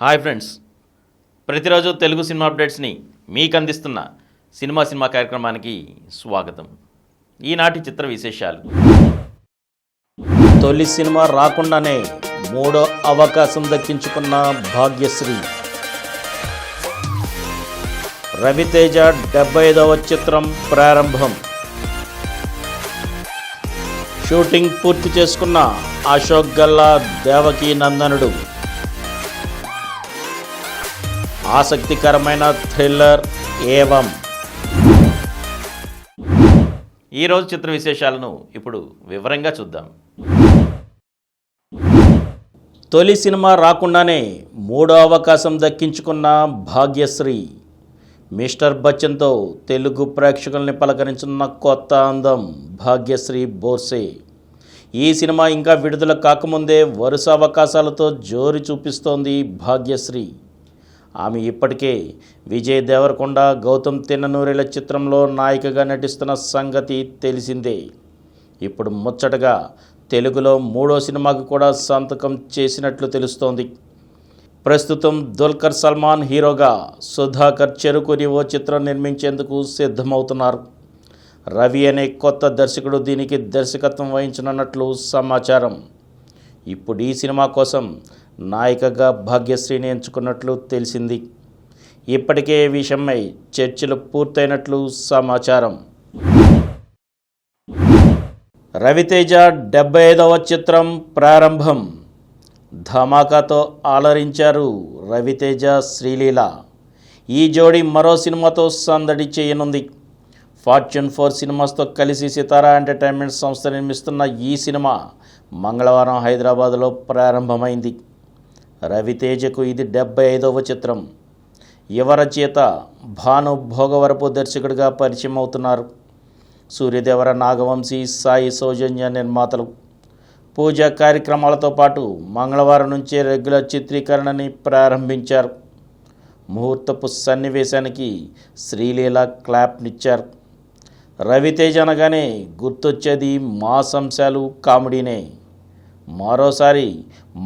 Hi friends, ప్రతిరోజు Telugu cinema అప్డేట్స్ని మీకు అందిస్తున్న సినిమా కార్యక్రమానికి స్వాగతం. ఈనాటి చిత్ర విశేషాలు. తొలి సినిమా రాకుండానే మూడో అవకాశం దక్కించుకున్న భాగ్యశ్రీ. రవితేజ 75వ చిత్రం ప్రారంభం. షూటింగ్ పూర్తి చేసుకున్న అశోక్ గల్లా దేవకీ నందనుడు. ఆసక్తికరమైన థ్రిల్లర్ ఏవం. ఈరోజు చిత్ర విశేషాలను ఇప్పుడు వివరంగా చూద్దాం. తొలి సినిమా రాకుండానే మూడో అవకాశం దక్కించుకున్న భాగ్యశ్రీ. మిస్టర్ బచ్చన్తో తెలుగు ప్రేక్షకుల్ని పలకరించున్న కొత్త అందం భాగ్యశ్రీ బోర్సే. ఈ సినిమా ఇంకా విడుదల కాకముందే వరుస అవకాశాలతో జోరు చూపిస్తోంది భాగ్యశ్రీ. ఆమె ఇప్పటికే విజయ్ దేవరకొండ, గౌతమ్ తిన్ననూరేల చిత్రంలో నాయికగా నటిస్తున్న సంగతి తెలిసిందే. ఇప్పుడు ముచ్చటగా తెలుగులో మూడో సినిమాకు కూడా సంతకం చేసినట్లు తెలుస్తోంది. ప్రస్తుతం దుల్కర్ సల్మాన్ హీరోగా సుధాకర్ చెరుకుని ఓ చిత్రం నిర్మించేందుకు సిద్ధమవుతున్నారు. రవి అనే కొత్త దర్శకుడు దీనికి దర్శకత్వం వహించనున్నట్లు సమాచారం. ఇప్పుడు ఈ సినిమా కోసం నాయికగా భాగ్యశ్రీని ఎంచుకున్నట్లు తెలిసింది. ఇప్పటికే ఈ విషయమై చర్చలు పూర్తయినట్లు సమాచారం. రవితేజ 75వ చిత్రం ప్రారంభం. ధమాకాతో ఆలరించారు రవితేజ, శ్రీలీల. ఈ జోడీ మరో సినిమాతో సందడి చేయనుంది. ఫార్చ్యూన్ 4 సినిమాస్తో కలిసి సితారా ఎంటర్టైన్మెంట్ సంస్థ నిర్మిస్తున్న ఈ సినిమా మంగళవారం హైదరాబాద్లో ప్రారంభమైంది. రవితేజకు ఇది 75వ చిత్రం. యువ రచయిత భాను భోగవరపు దర్శకుడిగా పరిచయం అవుతున్నారు. సూర్యదేవర, నాగవంశీ, సాయి సౌజన్య నిర్మాతలు. పూజా కార్యక్రమాలతో పాటు మంగళవారం నుంచే రెగ్యులర్ చిత్రీకరణని ప్రారంభించారు. ముహూర్తపు సన్నివేశానికి శ్రీలీల క్లాప్నిచ్చారు. రవితేజ అనగానే గుర్తొచ్చేది మాస్ అంశాలు, కామెడీనే. మరోసారి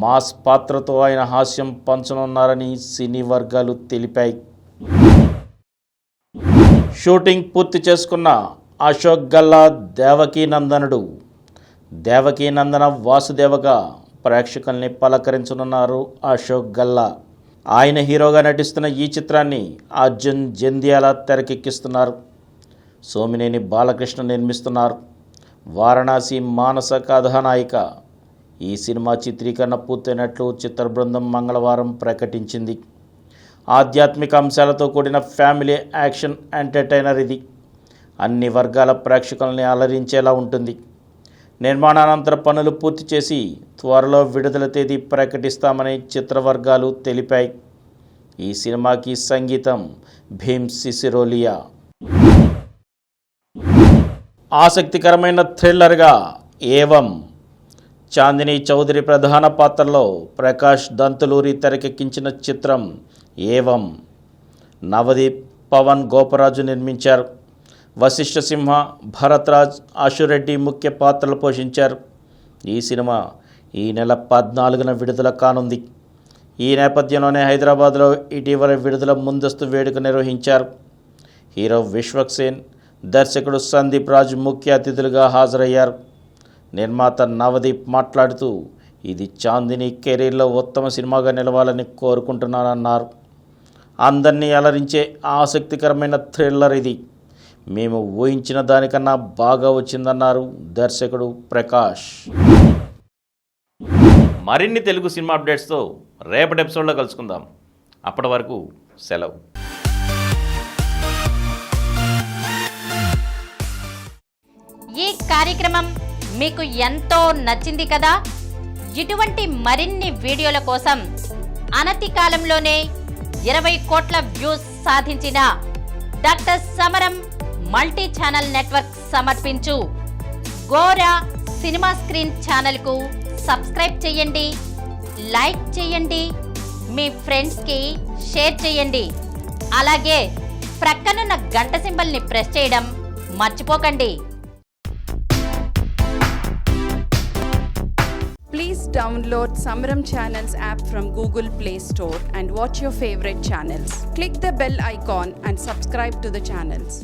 మాస్ పాత్రతో ఆయన హాస్యం పంచనున్నారని సినీ వర్గాలు తెలిపాయి. షూటింగ్ పూర్తి చేసుకున్న అశోక్ గల్లా దేవకీ నందనుడు. దేవకీ నందన వాసుదేవగా ప్రేక్షకుల్ని పలకరించనున్నారు అశోక్ గల్లా. ఆయన హీరోగా నటిస్తున్న ఈ చిత్రాన్ని అర్జున్ జంధ్యాల తెరకెక్కిస్తున్నారు. సోమినేని బాలకృష్ణ నిర్మిస్తున్నారు. వారణాసి మానస కథానాయిక. ఈ సినిమా చిత్రీకరణ పూర్తయినట్లు చిత్ర బృందం మంగళవారం ప్రకటించింది. ఆధ్యాత్మిక అంశాలతో కూడిన ఫ్యామిలీ యాక్షన్ ఎంటర్టైనర్ ఇది. అన్ని వర్గాల ప్రేక్షకుల్ని అలరించేలా ఉంటుంది. నిర్మాణానంతర పనులు పూర్తి చేసి త్వరలో విడుదల తేదీ ప్రకటిస్తామని చిత్రవర్గాలు తెలిపాయి. ఈ సినిమాకి సంగీతం భీమ్ సిసిరోలియా. ఆసక్తికరమైన థ్రిల్లర్గా ఏవం. చాందిని చౌదరి ప్రధాన పాత్రలో ప్రకాష్ దంతులూరి తెరకెక్కించిన చిత్రం ఏవం. నవదీప్, పవన్ గోపరాజు నిర్మించారు. వశిష్ఠ సింహ, భరత్రాజ్, ఆశురెడ్డి ముఖ్య పాత్రలు పోషించారు. ఈ సినిమా ఈ నెల 14న విడుదల కానుంది. ఈ నేపథ్యంలోనే హైదరాబాద్లో ఇటీవల విడుదల ముందస్తు వేడుక నిర్వహించారు. హీరో విశ్వక్సేన్, దర్శకుడు సందీప్ రాజ్ ముఖ్య అతిథులుగా హాజరయ్యారు. నిర్మాత నవదీప్ మాట్లాడుతూ ఇది చాందిని కెరీర్లో ఉత్తమ సినిమాగా నిలవాలని కోరుకుంటున్నానన్నారు. అందరినీ అలరించే ఆసక్తికరమైన థ్రిల్లర్ ఇది. మేము ఊహించిన దానికన్నా బాగా వచ్చిందన్నారు దర్శకుడు ప్రకాష్. మరిన్ని తెలుగు సినిమా అప్డేట్స్తో రేపటి ఎపిసోడ్లో కలుసుకుందాం. అప్పటి వరకు సెలవు. ఈ కార్యక్రమం మీకు ఎంతో నచ్చింది కదా. ఇటువంటి మరిన్ని వీడియోల కోసం అనతి కాలంలోనే 20 కోట్ల వ్యూస్ సాధించిన డాక్టర్ సమరం మల్టీ ఛానల్ నెట్వర్క్ సమర్పించు గోరా సినిమా స్క్రీన్ ఛానల్కు సబ్స్క్రైబ్ చేయండి, లైక్ చేయండి, మీ ఫ్రెండ్స్కి షేర్ చేయండి. అలాగే ప్రక్కనున్న గంట సింబల్ని ప్రెస్ చేయడం మర్చిపోకండి. Please Please download Samaram Channels app from Google Play Store and watch your favorite channels. Click the bell icon and subscribe to the channels.